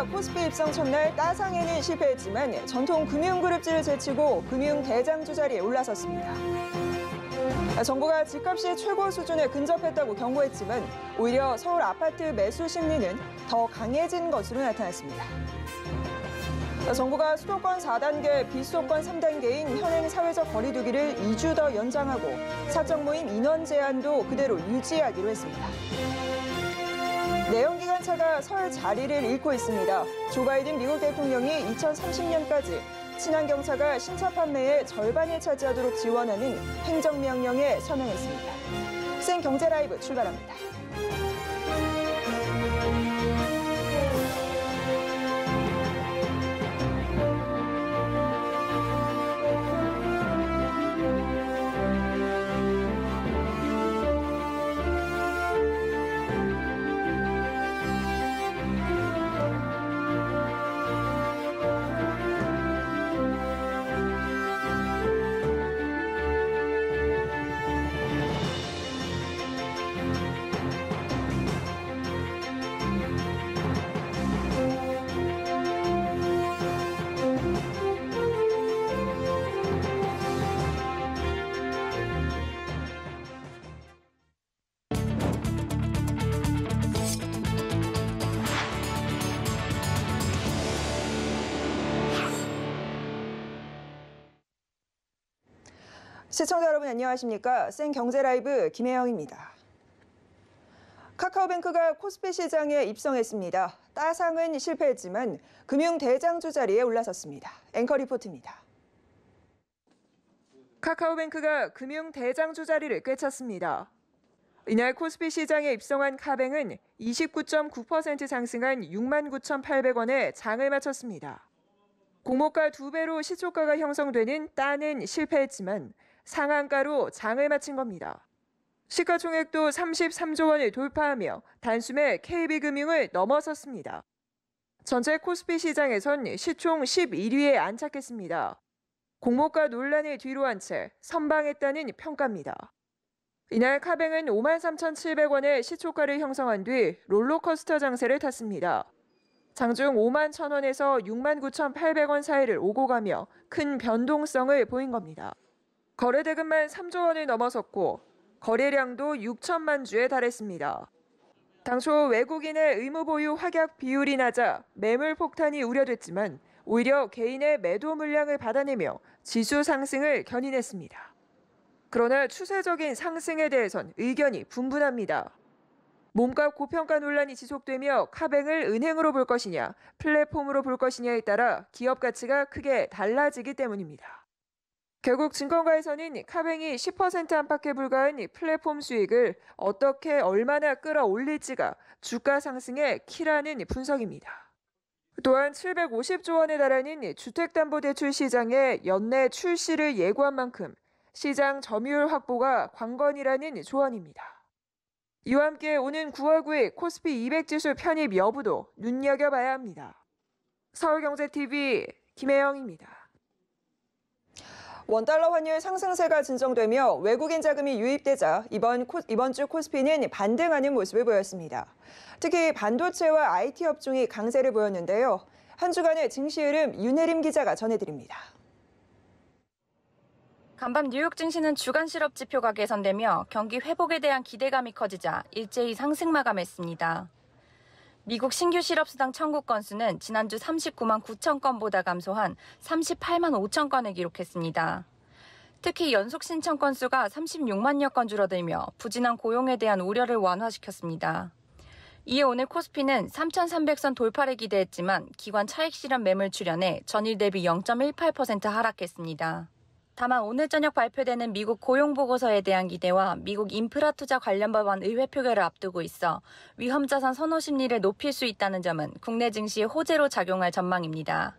정부가 코스피 입성 첫날 따상에는 실패했지만 전통 금융그룹지를 제치고 금융대장주 자리에 올라섰습니다. 정부가 집값이 최고 수준에 근접했다고 경고했지만 오히려 서울 아파트 매수 심리는 더 강해진 것으로 나타났습니다. 정부가 수도권 4단계, 비수도권 3단계인 현행 사회적 거리두기를 2주 더 연장하고 사적 모임 인원 제한도 그대로 유지하기로 했습니다. 내연기관차가 설 자리를 잃고 있습니다. 조 바이든 미국 대통령이 2030년까지 친환경차가 신차 판매의 절반을 차지하도록 지원하는 행정명령에 서명했습니다. 생경제라이브 출발합니다. 시청자 여러분 안녕하십니까? 생경제라이브 김혜영입니다. 카카오뱅크가 코스피 시장에 입성했습니다. 따상은 실패했지만 금융대장주 자리에 올라섰습니다. 앵커 리포트입니다. 카카오뱅크가 금융대장주 자리를 꿰찼습니다. 이날 코스피 시장에 입성한 카뱅은 29.9% 상승한 69,800원에 장을 마쳤습니다. 공모가 2배로 시초가가 형성되는 따는 실패했지만 상한가로 장을 마친 겁니다. 시가총액도 33조 원을 돌파하며 단숨에 KB금융을 넘어섰습니다. 전체 코스피 시장에선 시총 11위에 안착했습니다. 공모가 논란을 뒤로한 채 선방했다는 평가입니다. 이날 카뱅은 53,700원의 시초가를 형성한 뒤 롤러코스터 장세를 탔습니다. 장중 51,000원에서 69,800원 사이를 오고 가며 큰 변동성을 보인 겁니다. 거래 대금만 3조 원을 넘어섰고 거래량도 6천만 주에 달했습니다. 당초 외국인의 의무 보유 확약 비율이 낮아 매물 폭탄이 우려됐지만 오히려 개인의 매도 물량을 받아내며 지수 상승을 견인했습니다. 그러나 추세적인 상승에 대해선 의견이 분분합니다. 몸값 고평가 논란이 지속되며 카뱅을 은행으로 볼 것이냐, 플랫폼으로 볼 것이냐에 따라 기업 가치가 크게 달라지기 때문입니다. 결국 증권가에서는 카뱅이 10% 안팎에 불과한 플랫폼 수익을 어떻게 얼마나 끌어올릴지가 주가 상승의 키라는 분석입니다. 또한 750조 원에 달하는 주택담보대출 시장의 연내 출시를 예고한 만큼 시장 점유율 확보가 관건이라는 조언입니다. 이와 함께 오는 9월 9일 코스피 200지수 편입 여부도 눈여겨봐야 합니다. 서울경제TV 김혜영입니다. 원달러 환율 상승세가 진정되며 외국인 자금이 유입되자 이번 주 코스피는 반등하는 모습을 보였습니다. 특히 반도체와 IT 업종이 강세를 보였는데요. 한 주간의 증시 흐름 윤혜림 기자가 전해드립니다. 간밤 뉴욕 증시는 주간 실업 지표가 개선되며 경기 회복에 대한 기대감이 커지자 일제히 상승 마감했습니다. 미국 신규 실업수당 청구 건수는 지난주 39만 9천 건보다 감소한 38만 5천 건을 기록했습니다. 특히 연속 신청 건수가 36만여 건 줄어들며 부진한 고용에 대한 우려를 완화시켰습니다. 이에 오늘 코스피는 3,300선 돌파를 기대했지만 기관 차익 실현 매물 출현해 전일 대비 0.18% 하락했습니다. 다만 오늘 저녁 발표되는 미국 고용보고서에 대한 기대와 미국 인프라 투자 관련 법안 의회 표결을 앞두고 있어 위험자산 선호 심리를 높일 수 있다는 점은 국내 증시에 호재로 작용할 전망입니다.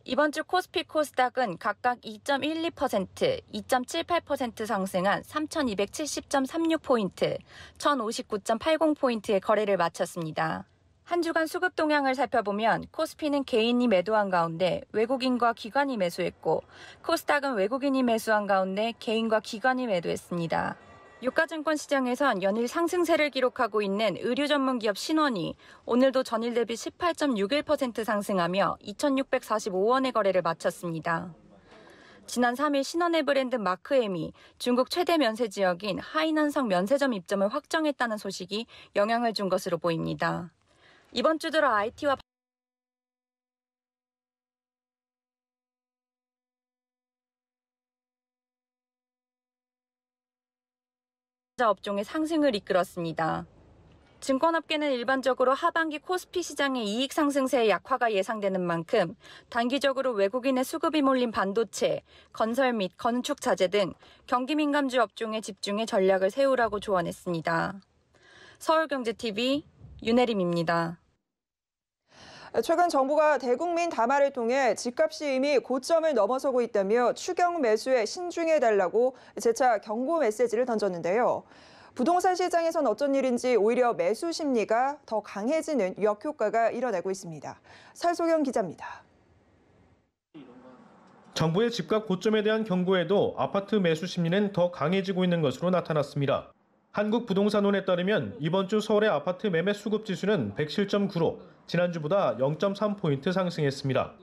이번 주 코스피 코스닥은 각각 2.12%, 2.78% 상승한 3,270.36포인트, 1,059.80포인트의 거래를 마쳤습니다. 한 주간 수급 동향을 살펴보면 코스피는 개인이 매도한 가운데 외국인과 기관이 매수했고 코스닥은 외국인이 매수한 가운데 개인과 기관이 매도했습니다. 유가증권 시장에선 연일 상승세를 기록하고 있는 의류 전문 기업 신원이 오늘도 전일 대비 18.61% 상승하며 2,645원의 거래를 마쳤습니다. 지난 3일 신원의 브랜드 마크엠이 중국 최대 면세 지역인 하이난성 면세점 입점을 확정했다는 소식이 영향을 준 것으로 보입니다. 이번 주 들어 IT와 업종의 상승을 이끌었습니다. 증권업계는 일반적으로 하반기 코스피 시장의 이익 상승세의 약화가 예상되는 만큼 단기적으로 외국인의 수급이 몰린 반도체, 건설 및 건축 자재 등 경기 민감주 업종에 집중해 전략을 세우라고 조언했습니다. 서울경제TV 윤혜림입니다. 최근 정부가 대국민 담화를 통해 집값이 이미 고점을 넘어서고 있다며 추경 매수에 신중해달라고 재차 경고 메시지를 던졌는데요. 부동산 시장에선 어쩐 일인지 오히려 매수 심리가 더 강해지는 역효과가 일어나고 있습니다. 설소경 기자입니다. 정부의 집값 고점에 대한 경고에도 아파트 매수 심리는 더 강해지고 있는 것으로 나타났습니다. 한국부동산원에 따르면 이번 주 서울의 아파트 매매 수급 지수는 107.9로 지난주보다 0.3포인트 상승했습니다.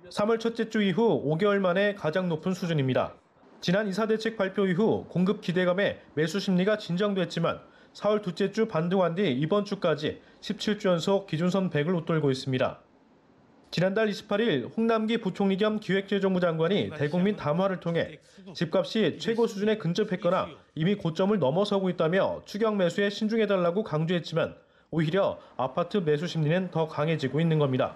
3월 첫째 주 이후 5개월 만에 가장 높은 수준입니다. 지난 이사대책 발표 이후 공급 기대감에 매수 심리가 진정됐지만 4월 둘째 주 반등한 뒤 이번 주까지 17주 연속 기준선 100을 웃돌고 있습니다. 지난달 28일 홍남기 부총리 겸 기획재정부 장관이 대국민 담화를 통해 집값이 최고 수준에 근접했거나 이미 고점을 넘어서고 있다며 추경 매수에 신중해달라고 강조했지만 오히려 아파트 매수 심리는 더 강해지고 있는 겁니다.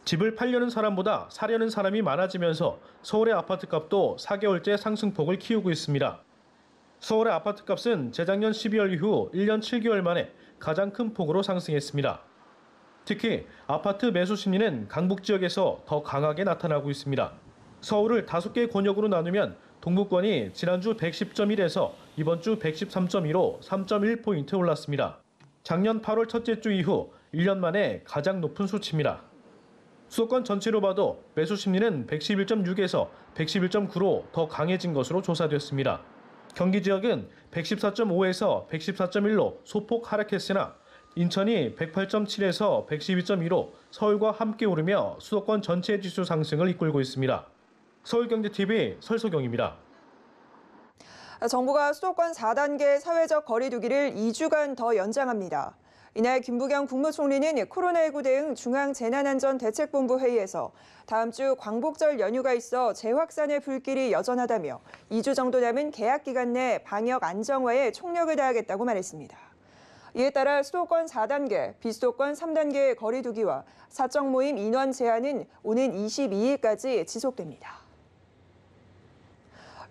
집을 팔려는 사람보다 사려는 사람이 많아지면서 서울의 아파트값도 4개월째 상승폭을 키우고 있습니다. 서울의 아파트값은 재작년 12월 이후 1년 7개월 만에 가장 큰 폭으로 상승했습니다. 특히 아파트 매수 심리는 강북 지역에서 더 강하게 나타나고 있습니다. 서울을 5개 권역으로 나누면 동부권이 지난주 110.1에서 이번 주 113.2로 3.1포인트 올랐습니다. 작년 8월 첫째 주 이후 1년 만에 가장 높은 수치입니다. 수도권 전체로 봐도 매수 심리는 111.6에서 111.9로 더 강해진 것으로 조사됐습니다. 경기 지역은 114.5에서 114.1로 소폭 하락했으나 인천이 108.7에서 112.2로 서울과 함께 오르며 수도권 전체 지수 상승을 이끌고 있습니다. 서울경제TV 설소경입니다. 정부가 수도권 4단계 사회적 거리 두기를 2주간 더 연장합니다. 이날 김부겸 국무총리는 코로나19 대응 중앙재난안전대책본부 회의에서 다음 주 광복절 연휴가 있어 재확산의 불길이 여전하다며 2주 정도 남은 개학 기간 내 방역 안정화에 총력을 다하겠다고 말했습니다. 이에 따라 수도권 4단계, 비수도권 3단계의 거리 두기와 사적 모임 인원 제한은 오는 22일까지 지속됩니다.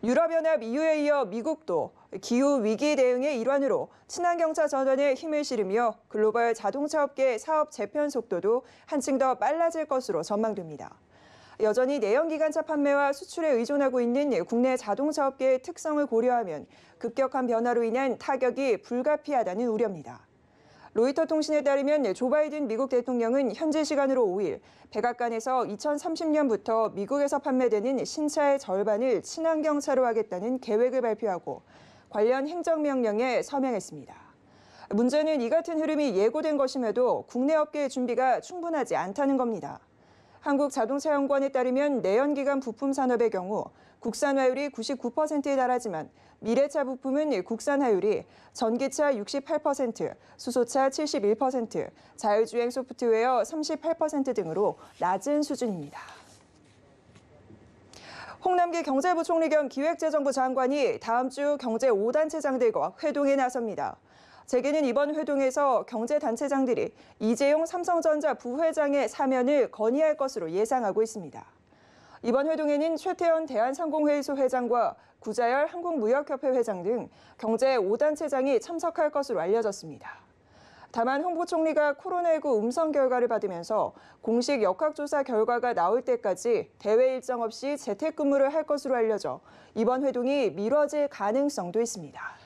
유럽연합 EU에 이어 미국도 기후위기 대응의 일환으로 친환경차 전환에 힘을 실으며 글로벌 자동차 업계 사업 재편 속도도 한층 더 빨라질 것으로 전망됩니다. 여전히 내연기관차 판매와 수출에 의존하고 있는 국내 자동차 업계의 특성을 고려하면 급격한 변화로 인한 타격이 불가피하다는 우려입니다. 로이터 통신에 따르면 조 바이든 미국 대통령은 현지 시간으로 5일 백악관에서 2030년부터 미국에서 판매되는 신차의 절반을 친환경차로 하겠다는 계획을 발표하고 관련 행정명령에 서명했습니다. 문제는 이 같은 흐름이 예고된 것임에도 국내 업계의 준비가 충분하지 않다는 겁니다. 한국자동차연구원에 따르면 내연기관 부품 산업의 경우 국산화율이 99%에 달하지만 미래차 부품은 국산화율이 전기차 68%, 수소차 71%, 자율주행 소프트웨어 38% 등으로 낮은 수준입니다. 홍남기 경제부총리 겸 기획재정부 장관이 다음 주 경제 5단체장들과 회동에 나섭니다. 재계는 이번 회동에서 경제단체장들이 이재용 삼성전자 부회장의 사면을 건의할 것으로 예상하고 있습니다. 이번 회동에는 최태원 대한상공회의소 회장과 구자열 한국무역협회 회장 등 경제 5단체장이 참석할 것으로 알려졌습니다. 다만 홍 부총리가 코로나19 음성 결과를 받으면서 공식 역학조사 결과가 나올 때까지 대외 일정 없이 재택근무를 할 것으로 알려져 이번 회동이 미뤄질 가능성도 있습니다.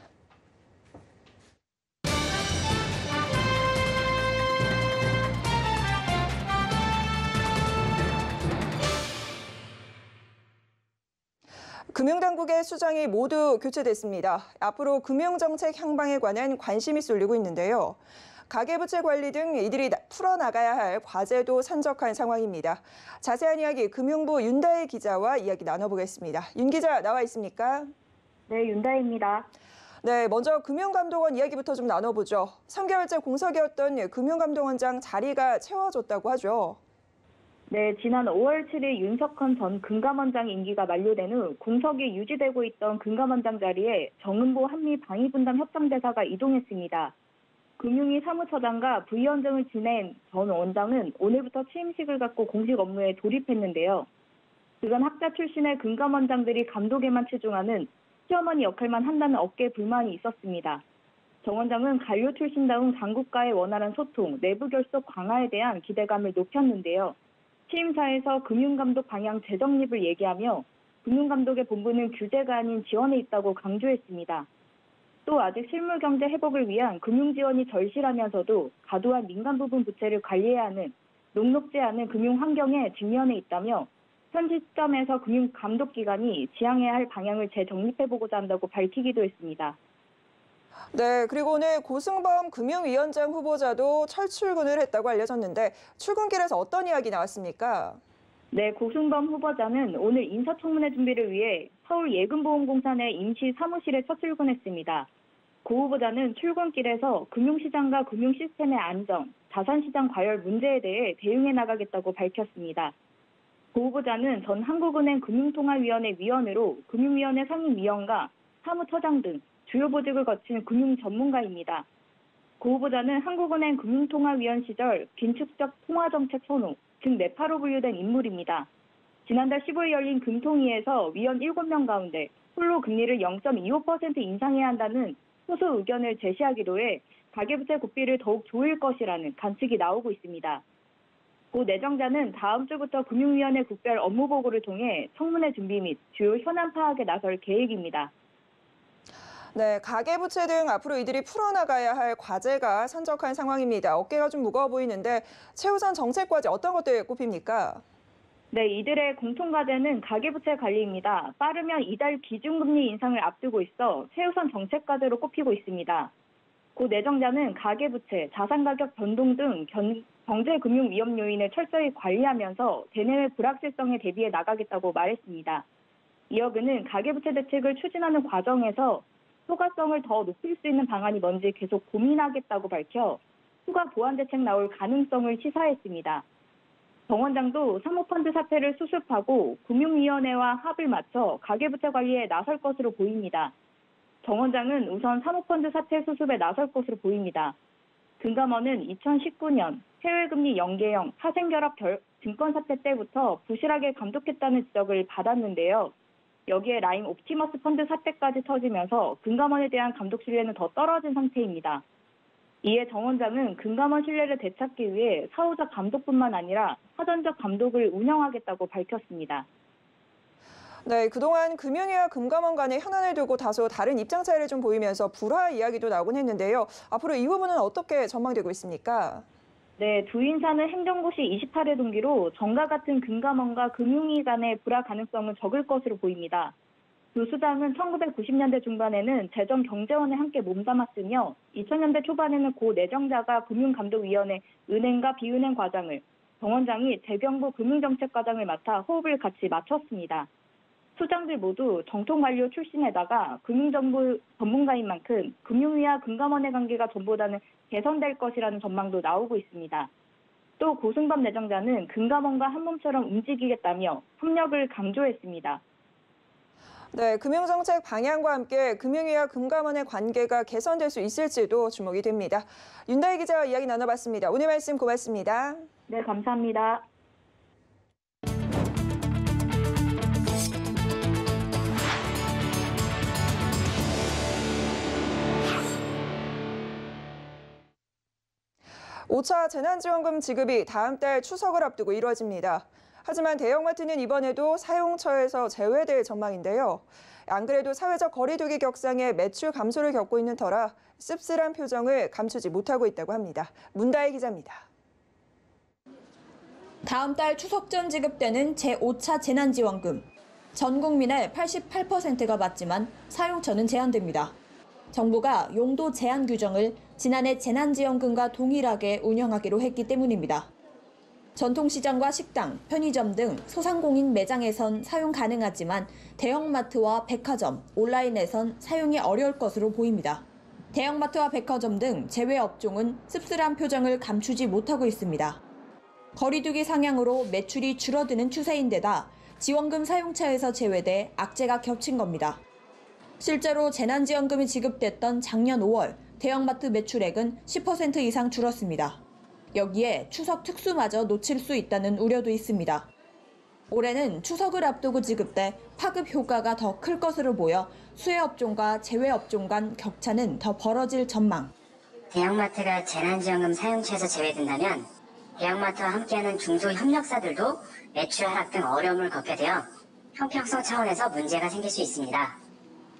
금융당국의 수장이 모두 교체됐습니다. 앞으로 금융정책 향방에 관한 관심이 쏠리고 있는데요. 가계부채 관리 등 이들이 풀어나가야 할 과제도 산적한 상황입니다. 자세한 이야기 금융부 윤다혜 기자와 이야기 나눠보겠습니다. 윤 기자 나와 있습니까? 네, 윤다혜입니다. 네, 먼저 금융감독원 이야기부터 좀 나눠보죠. 3개월째 공석이었던 금융감독원장 자리가 채워졌다고 하죠. 네, 지난 5월 7일 윤석헌 전 금감원장 임기가 만료된 후 공석이 유지되고 있던 금감원장 자리에 정은보 한미방위분담 협상대사가 이동했습니다. 금융위 사무처장과 부위원장을 지낸 전 원장은 오늘부터 취임식을 갖고 공식 업무에 돌입했는데요. 그간 학자 출신의 금감원장들이 감독에만 치중하는 시어머니 역할만 한다는 업계 불만이 있었습니다. 정 원장은 관료 출신다운 당국과의 원활한 소통, 내부 결속 강화에 대한 기대감을 높였는데요. 취임사에서 금융감독 방향 재정립을 얘기하며 금융감독의 본부는 규제가 아닌 지원에 있다고 강조했습니다. 또 아직 실물경제 회복을 위한 금융지원이 절실하면서도 과도한 민간 부분 부채를 관리해야 하는 녹록지 않은 금융 환경에 직면해 있다며 현 시점에서 금융감독기관이 지향해야 할 방향을 재정립해보고자 한다고 밝히기도 했습니다. 네, 그리고 오늘 고승범 금융위원장 후보자도 철출근을 했다고 알려졌는데 출근길에서 어떤 이야기 나왔습니까? 네, 고승범 후보자는 오늘 인사청문회 준비를 위해 서울예금보험공사 내 임시 사무실에 첫 출근했습니다. 고 후보자는 출근길에서 금융시장과 금융시스템의 안정, 자산시장 과열 문제에 대해 대응해 나가겠다고 밝혔습니다. 고 후보자는 전 한국은행 금융통화위원회 위원으로 금융위원회 상임위원과 사무처장 등 주요 보직을 거친 금융 전문가입니다. 고 후보자는 한국은행 금융통화위원 시절 긴축적 통화정책 선호, 즉 네파로 분류된 인물입니다. 지난달 15일 열린 금통위에서 위원 7명 가운데 홀로 금리를 0.25% 인상해야 한다는 소수 의견을 제시하기로 해 가계부채 국비를 더욱 조일 것이라는 관측이 나오고 있습니다. 고 내정자는 다음 주부터 금융위원회 국별 업무보고를 통해 청문회 준비 및 주요 현안 파악에 나설 계획입니다. 네, 가계부채 등 앞으로 이들이 풀어나가야 할 과제가 산적한 상황입니다. 어깨가 좀 무거워 보이는데 최우선 정책 과제 어떤 것들 꼽힙니까? 네, 이들의 공통과제는 가계부채 관리입니다. 빠르면 이달 기준금리 인상을 앞두고 있어 최우선 정책 과제로 꼽히고 있습니다. 고 내정자는 가계부채, 자산가격 변동 등 경제금융 위험 요인을 철저히 관리하면서 대내외 불확실성에 대비해 나가겠다고 말했습니다. 이어 그는 가계부채 대책을 추진하는 과정에서 효과성을 더 높일 수 있는 방안이 뭔지 계속 고민하겠다고 밝혀 추가 보완 대책 나올 가능성을 시사했습니다. 정 원장도 사모펀드 사태를 수습하고 금융위원회와 합을 맞춰 가계부채 관리에 나설 것으로 보입니다. 정 원장은 우선 사모펀드 사태 수습에 나설 것으로 보입니다. 금감원은 2019년 해외금리 연계형 사생결합 증권 사태 때부터 부실하게 감독했다는 지적을 받았는데요. 여기에 라임 옵티머스 펀드 사태까지 터지면서 금감원에 대한 감독 신뢰는 더 떨어진 상태입니다. 이에 정 원장은 금감원 신뢰를 되찾기 위해 사후적 감독뿐만 아니라 사전적 감독을 운영하겠다고 밝혔습니다. 네, 그동안 금융위와 금감원 간의 현안을 두고 다소 다른 입장 차이를 좀 보이면서 불화 이야기도 나오곤 했는데요. 앞으로 이 부분은 어떻게 전망되고 있습니까? 네, 두 인사는 행정고시 28회 동기로 전과 같은 금감원과 금융위 간의 불화 가능성은 적을 것으로 보입니다. 두 수장은 1990년대 중반에는 재정경제원에 함께 몸담았으며 2000년대 초반에는 고 내정자가 금융감독위원회 은행과 비은행 과장을, 정 원장이 재경부 금융정책과장을 맡아 호흡을 같이 맞췄습니다. 수장들 모두 정통관료 출신에다가 금융정보 전문가인 만큼 금융위와 금감원의 관계가 전보다는 개선될 것이라는 전망도 나오고 있습니다. 또 고승범 내정자는 금감원과 한몸처럼 움직이겠다며 협력을 강조했습니다. 네, 금융정책 방향과 함께 금융위와 금감원의 관계가 개선될 수 있을지도 주목이 됩니다. 윤다혜 기자와 이야기 나눠봤습니다. 오늘 말씀 고맙습니다. 네, 감사합니다. (5차) 재난지원금 지급이 다음 달 추석을 앞두고 이루어집니다. 하지만 대형마트는 이번에도 사용처에서 제외될 전망인데요. 안 그래도 사회적 거리두기 격상에 매출 감소를 겪고 있는 터라 씁쓸한 표정을 감추지 못하고 있다고 합니다. 문다혜 기자입니다. 다음 달 추석 전 지급되는 제5차 재난지원금. 전 국민의 88%가 맞지만 사용처는 제한됩니다. 정부가 용도 제한 규정을 지난해 재난지원금과 동일하게 운영하기로 했기 때문입니다. 전통시장과 식당, 편의점 등 소상공인 매장에선 사용 가능하지만 대형마트와 백화점, 온라인에선 사용이 어려울 것으로 보입니다. 대형마트와 백화점 등 제외 업종은 씁쓸한 표정을 감추지 못하고 있습니다. 거리두기 상향으로 매출이 줄어드는 추세인데다 지원금 사용처에서 제외돼 악재가 겹친 겁니다. 실제로 재난지원금이 지급됐던 작년 5월 대형마트 매출액은 10% 이상 줄었습니다. 여기에 추석 특수마저 놓칠 수 있다는 우려도 있습니다. 올해는 추석을 앞두고 지급돼 파급 효과가 더 클 것으로 보여 수혜업종과 제외업종 간 격차는 더 벌어질 전망. 대형마트가 재난지원금 사용처에서 제외된다면 대형마트와 함께하는 중소협력사들도 매출 하락 등 어려움을 겪게 되어 형평성 차원에서 문제가 생길 수 있습니다.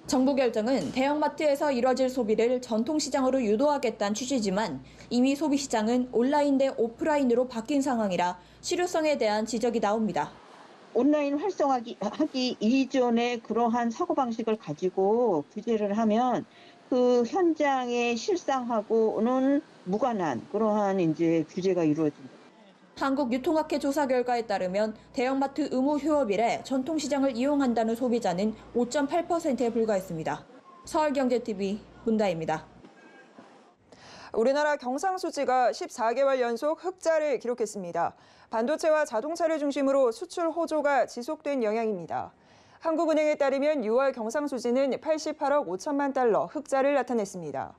정부 결정은 대형마트에서 이뤄질 소비를 전통시장으로 유도하겠다는 취지지만 이미 소비시장은 온라인 대 오프라인으로 바뀐 상황이라 실효성에 대한 지적이 나옵니다. 온라인 활성화하기 이전에 그러한 사고방식을 가지고 규제를 하면 그 현장의 실상하고는 무관한 그러한 이제 규제가 이루어진다. 한국유통학회 조사 결과에 따르면 대형마트 의무 휴업일에 전통시장을 이용한다는 소비자는 5.8%에 불과했습니다. 서울경제TV 문다입니다. 우리나라 경상수지가 14개월 연속 흑자를 기록했습니다. 반도체와 자동차를 중심으로 수출 호조가 지속된 영향입니다. 한국은행에 따르면 6월 경상수지는 88억 5천만 달러 흑자를 나타냈습니다.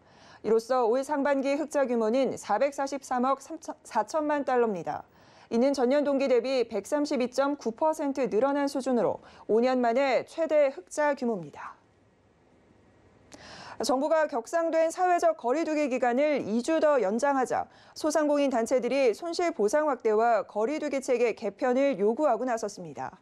이로써 올 상반기 흑자 규모는 443억 4천만 달러입니다. 이는 전년 동기 대비 132.9% 늘어난 수준으로 5년 만에 최대 흑자 규모입니다. 정부가 격상된 사회적 거리두기 기간을 2주 더 연장하자 소상공인 단체들이 손실보상 확대와 거리두기 체계 개편을 요구하고 나섰습니다.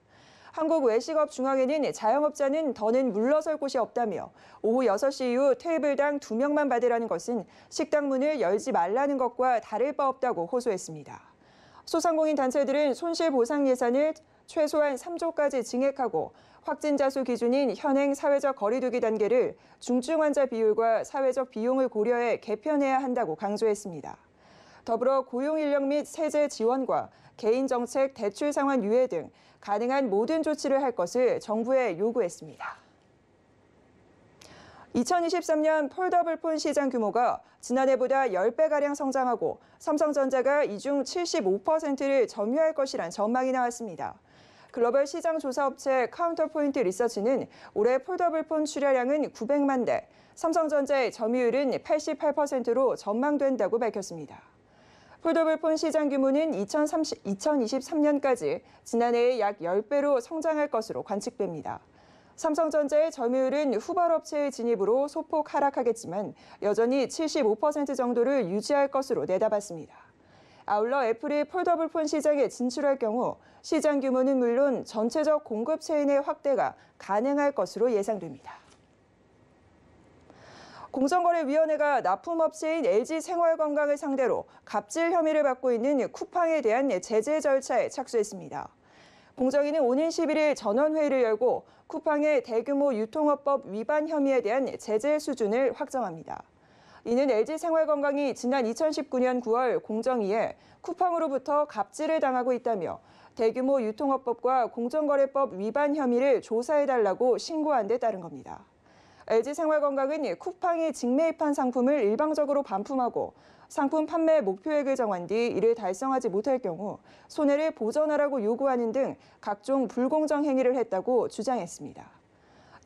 한국외식업중앙회는 자영업자는 더는 물러설 곳이 없다며 오후 6시 이후 테이블당 2명만 받으라는 것은 식당 문을 열지 말라는 것과 다를 바 없다고 호소했습니다. 소상공인 단체들은 손실보상 예산을 최소한 3조까지 증액하고 확진자 수 기준인 현행 사회적 거리두기 단계를 중증 환자 비율과 사회적 비용을 고려해 개편해야 한다고 강조했습니다. 더불어 고용 인력 및 세제 지원과 개인 정책 대출 상환 유예 등 가능한 모든 조치를 할 것을 정부에 요구했습니다. 2023년 폴더블폰 시장 규모가 지난해보다 10배가량 성장하고 삼성전자가 이 중 75%를 점유할 것이란 전망이 나왔습니다. 글로벌 시장 조사업체 카운터포인트 리서치는 올해 폴더블폰 출하량은 900만 대, 삼성전자의 점유율은 88%로 전망된다고 밝혔습니다. 폴더블폰 시장 규모는 2023년까지 지난해의 약 10배로 성장할 것으로 관측됩니다. 삼성전자의 점유율은 후발업체의 진입으로 소폭 하락하겠지만 여전히 75% 정도를 유지할 것으로 내다봤습니다. 아울러 애플이 폴더블폰 시장에 진출할 경우 시장 규모는 물론 전체적 공급 체인의 확대가 가능할 것으로 예상됩니다. 공정거래위원회가 납품업체인 LG생활건강을 상대로 갑질 혐의를 받고 있는 쿠팡에 대한 제재 절차에 착수했습니다. 공정위는 오는 11일 전원회의를 열고 쿠팡의 대규모 유통업법 위반 혐의에 대한 제재 수준을 확정합니다. 이는 LG생활건강이 지난 2019년 9월 공정위에 쿠팡으로부터 갑질을 당하고 있다며 대규모 유통업법과 공정거래법 위반 혐의를 조사해달라고 신고한 데 따른 겁니다. LG생활건강은 쿠팡이 직매입한 상품을 일방적으로 반품하고 상품 판매 목표액을 정한 뒤 이를 달성하지 못할 경우 손해를 보전하라고 요구하는 등 각종 불공정 행위를 했다고 주장했습니다.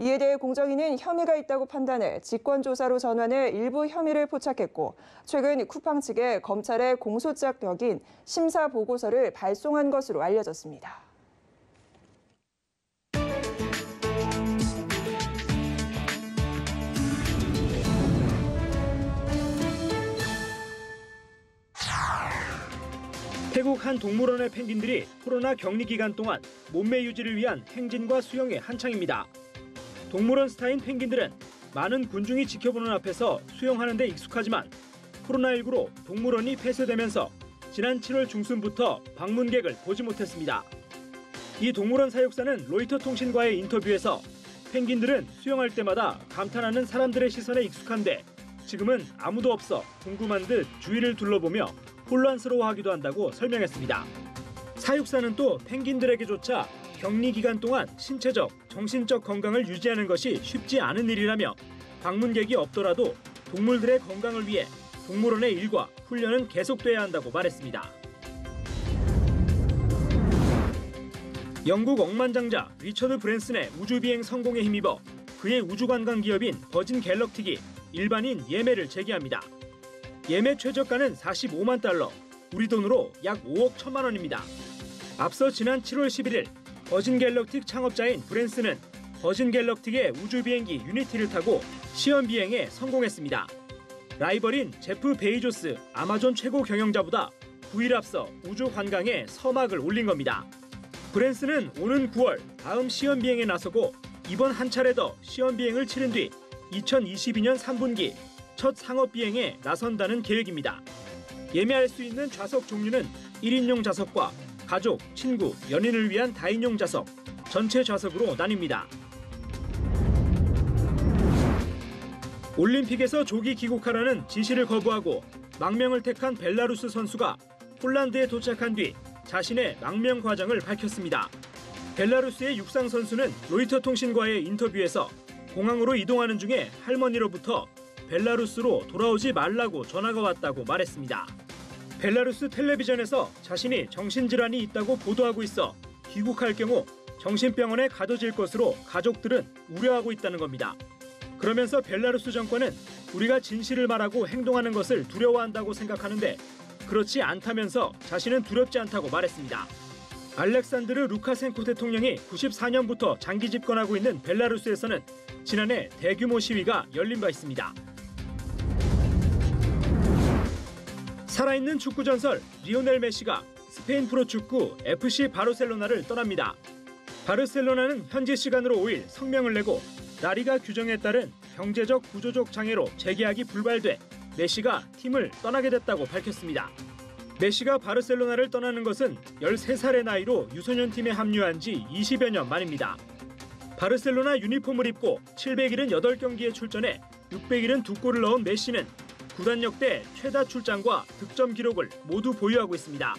이에 대해 공정위는 혐의가 있다고 판단해 직권조사로 전환해 일부 혐의를 포착했고 최근 쿠팡 측에 검찰에 공소장 격인 심사 보고서를 발송한 것으로 알려졌습니다. 태국 한 동물원의 펭귄들이 코로나 격리 기간 동안 몸매 유지를 위한 행진과 수영에 한창입니다. 동물원 스타인 펭귄들은 많은 군중이 지켜보는 앞에서 수영하는 데 익숙하지만 코로나19로 동물원이 폐쇄되면서 지난 7월 중순부터 방문객을 보지 못했습니다. 이 동물원 사육사는 로이터 통신과의 인터뷰에서 펭귄들은 수영할 때마다 감탄하는 사람들의 시선에 익숙한데 지금은 아무도 없어 궁금한 듯 주위를 둘러보며 혼란스러워하기도 한다고 설명했습니다. 사육사는 또 펭귄들에게조차 격리 기간 동안 신체적, 정신적 건강을 유지하는 것이 쉽지 않은 일이라며 방문객이 없더라도 동물들의 건강을 위해 동물원의 일과 훈련은 계속돼야 한다고 말했습니다. 영국 억만장자 리처드 브랜슨의 우주비행 성공에 힘입어 그의 우주관광 기업인 버진 갤럭틱이 일반인 예매를 제기합니다. 예매 최저가는 45만 달러, 우리 돈으로 약 5억 1천만 원입니다. 앞서 지난 7월 11일 버진 갤럭틱 창업자인 브랜슨은 버진 갤럭틱의 우주비행기 유니티를 타고 시험 비행에 성공했습니다. 라이벌인 제프 베이조스 아마존 최고 경영자보다 9일 앞서 우주 관광에 서막을 올린 겁니다. 브랜슨은 오는 9월 다음 시험 비행에 나서고 이번 한 차례 더 시험 비행을 치른 뒤 2022년 3분기 첫 상업 비행에 나선다는 계획입니다. 예매할 수 있는 좌석 종류는 1인용 좌석과 가족, 친구, 연인을 위한 다인용 좌석, 전체 좌석으로 나뉩니다. 올림픽에서 조기 귀국하라는 지시를 거부하고 망명을 택한 벨라루스 선수가 폴란드에 도착한 뒤 자신의 망명 과정을 밝혔습니다. 벨라루스의 육상 선수는 로이터 통신과의 인터뷰에서 공항으로 이동하는 중에 할머니로부터 벨라루스로 돌아오지 말라고 전화가 왔다고 말했습니다. 벨라루스 텔레비전에서 자신이 정신질환이 있다고 보도하고 있어 귀국할 경우 정신병원에 가둬질 것으로 가족들은 우려하고 있다는 겁니다. 그러면서 벨라루스 정권은 우리가 진실을 말하고 행동하는 것을 두려워한다고 생각하는데 그렇지 않다면서 자신은 두렵지 않다고 말했습니다. 알렉산드르 루카센코 대통령이 94년부터 장기 집권하고 있는 벨라루스에서는 지난해 대규모 시위가 열린 바 있습니다. 살아있는 축구 전설 리오넬 메시가 스페인 프로축구 FC 바르셀로나를 떠납니다. 바르셀로나는 현지 시간으로 5일 성명을 내고 라리가 규정에 따른 경제적 구조적 장애로 재계약이 불발돼 메시가 팀을 떠나게 됐다고 밝혔습니다. 메시가 바르셀로나를 떠나는 것은 13살의 나이로 유소년 팀에 합류한 지 20여 년 만입니다. 바르셀로나 유니폼을 입고 778경기에 출전해 672골을 넣은 메시는 구단 역대 최다 출장과 득점 기록을 모두 보유하고 있습니다.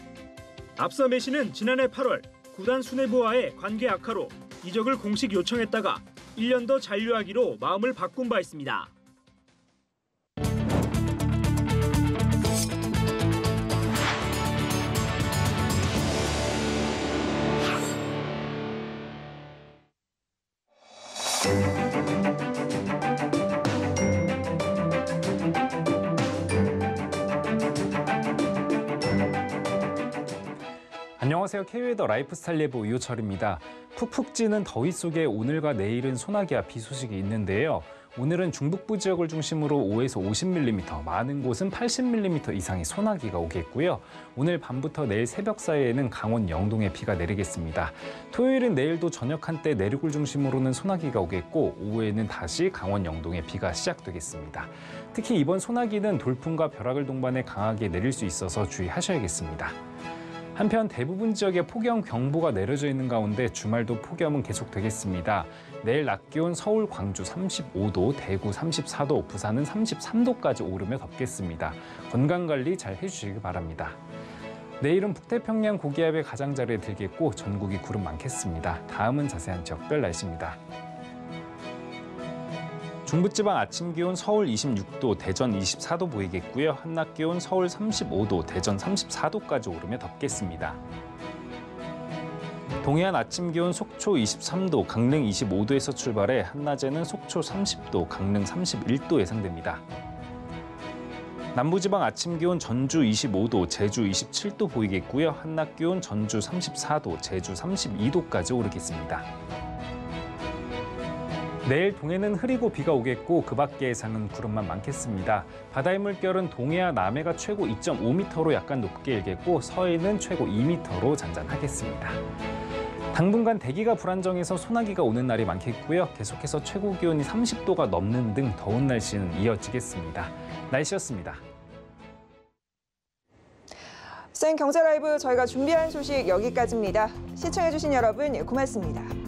앞서 메시는 지난해 8월 구단 수뇌부와의 관계 악화로 이적을 공식 요청했다가 1년 더 잔류하기로 마음을 바꾼 바 있습니다. 안녕하세요. K웨더 라이프스타일 예보 이호철입니다. 푹푹 찌는 더위 속에 오늘과 내일은 소나기와 비 소식이 있는데요. 오늘은 중북부 지역을 중심으로 5에서 50mm, 많은 곳은 80mm 이상의 소나기가 오겠고요. 오늘 밤부터 내일 새벽 사이에는 강원 영동에 비가 내리겠습니다. 토요일은 내일도 저녁 한때 내륙을 중심으로는 소나기가 오겠고 오후에는 다시 강원 영동에 비가 시작되겠습니다. 특히 이번 소나기는 돌풍과 벼락을 동반해 강하게 내릴 수 있어서 주의하셔야겠습니다. 한편 대부분 지역에 폭염 경보가 내려져 있는 가운데 주말도 폭염은 계속되겠습니다. 내일 낮 기온 서울, 광주 35도, 대구 34도, 부산은 33도까지 오르며 덥겠습니다. 건강관리 잘 해주시기 바랍니다. 내일은 북태평양 고기압의 가장자리에 들겠고 전국이 구름 많겠습니다. 다음은 자세한 지역별 날씨입니다. 중부지방 아침 기온 서울 26도, 대전 24도 보이겠고요. 한낮 기온 서울 35도, 대전 34도까지 오르며 덥겠습니다. 동해안 아침 기온 속초 23도, 강릉 25도에서 출발해 한낮에는 속초 30도, 강릉 31도 예상됩니다. 남부지방 아침 기온 전주 25도, 제주 27도 보이겠고요. 한낮 기온 전주 34도, 제주 32도까지 오르겠습니다. 내일 동해는 흐리고 비가 오겠고 그 밖의 예상은 구름만 많겠습니다. 바다의 물결은 동해와 남해가 최고 2.5m로 약간 높게 일겠고 서해는 최고 2m로 잔잔하겠습니다. 당분간 대기가 불안정해서 소나기가 오는 날이 많겠고요. 계속해서 최고 기온이 30도가 넘는 등 더운 날씨는 이어지겠습니다. 날씨였습니다. 시장 경제 라이브 저희가 준비한 소식 여기까지입니다. 시청해주신 여러분 고맙습니다.